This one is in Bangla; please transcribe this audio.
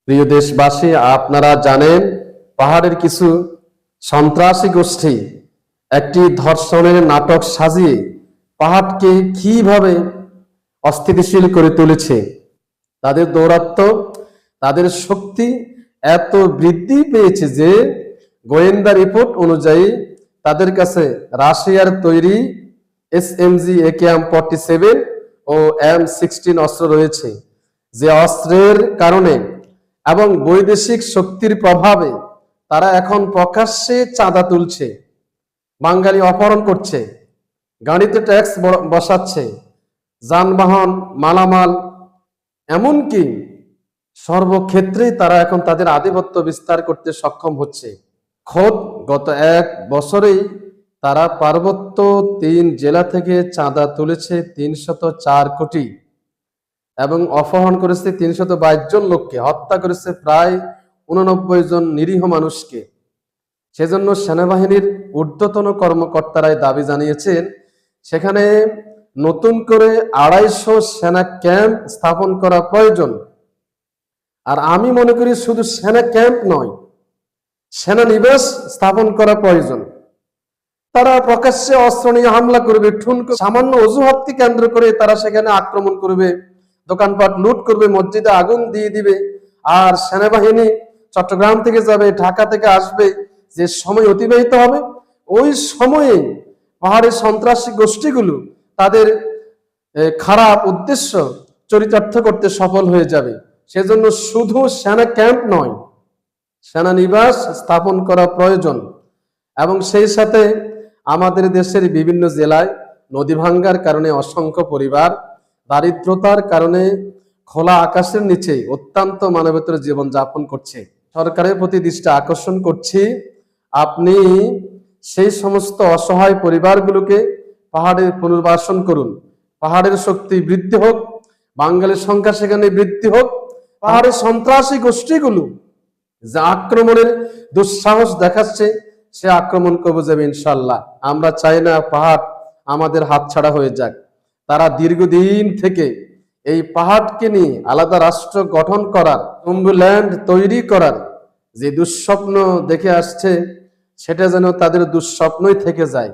প্রিয় দেশবাসী, আপনারা জানেন পাহাড়ের কিছু সন্ত্রাসী গোষ্ঠী একটি ধর্ষণের নাটক সাজিয়ে পাহাড়কে কিভাবে অস্থিতিশীল করে তুলেছে। তাদের দৌরাত্ম্য, তাদের শক্তি এত বৃদ্ধি পেয়েছে যে গোয়েন্দা রিপোর্ট অনুযায়ী তাদের কাছে রাশিয়ার তৈরি SMG AKM-47 ও M16 অস্ত্র রয়েছে, যে অস্ত্রের কারণে এবং বৈদেশিক শক্তির প্রভাবে তারা এখন প্রকাশ্যে চাঁদা তুলছে, বাঙালি অপহরণ করছে, গাড়িতে ট্যাক্স বসাচ্ছে, যানবাহন, মালামাল, এমনকি সর্বক্ষেত্রে তারা এখন তাদের আধিপত্য বিস্তার করতে সক্ষম হচ্ছে। খোদ গত 1 বছরেই তারা পার্বত্য 3 জেলা থেকে চাঁদা তুলেছে 304 কোটি এবং অপহরণ করেছে 322 জন লোককে, হত্যা করেছে প্রায় 89 জন নিরীহ মানুষকে। সেজন্য সেনাবাহিনীর ঊর্ধ্বতন কর্মকর্তারাই দাবি জানিয়েছেন সেখানে নতুন করে 250 সেনা ক্যাম্প স্থাপন করা প্রয়োজন। আর আমি মনে করি শুধু সেনা ক্যাম্প নয়, সেনানিবাস স্থাপন করা প্রয়োজন। তারা প্রকাশ্যে অস্ত্র নিয়ে হামলা করবে, সামান্য অজুহাতকে কেন্দ্র করে তারা সেখানে আক্রমণ করবে, দোকানপাট লুট করবে, মসজিদে আগুন দিয়ে দিবে। আর সেনাবাহিনী চট্টগ্রাম থেকে যাবে, ঢাকা থেকে আসবে, যে সময় অতিবাহিত হবে ওই সময়ে পাহাড়ের সন্ত্রাসী গোষ্ঠীগুলো তাদের খারাপ উদ্দেশ্য চরিতার্থ করতে সফল হয়ে যাবে। সেজন্য শুধু সেনা ক্যাম্প নয়, সেনানিবাস স্থাপন করা প্রয়োজন। এবং সেই সাথে আমাদের দেশের বিভিন্ন জেলায় নদী ভাঙ্গার কারণে অসংখ্য পরিবার দারিদ্রতার কারণে খোলা আকাশের নিচে অত্যন্ত মানবেতর জীবন যাপন করছে। সরকারের প্রতি দৃষ্টি আকর্ষণ করছি, আপনি সেই সমস্ত অসহায় পরিবারগুলোকে পাহাড়ে পুনর্বাসন করুন। পাহাড়ের শক্তি বৃদ্ধি হোক, বাঙালির সংখ্যা সেখানে বৃদ্ধি হোক। পাহাড়ের সন্ত্রাসী গোষ্ঠীগুলো যা আক্রমণের দুঃসাহস দেখাচ্ছে সে আক্রমণ করবে যাবে ইনশাল্লাহ। আমরা চাই না পাহাড় আমাদের হাতছাড়া হয়ে যাক। তারা দীর্ঘদিন থেকে এই পাহাড়কে নিয়ে আলাদা রাষ্ট্র গঠন করার, টুম্বুল্যান্ড তৈরি করার যে দুঃস্বপ্ন দেখে আসছে সেটা যেন তাদের দুঃস্বপ্নই থেকে যায়।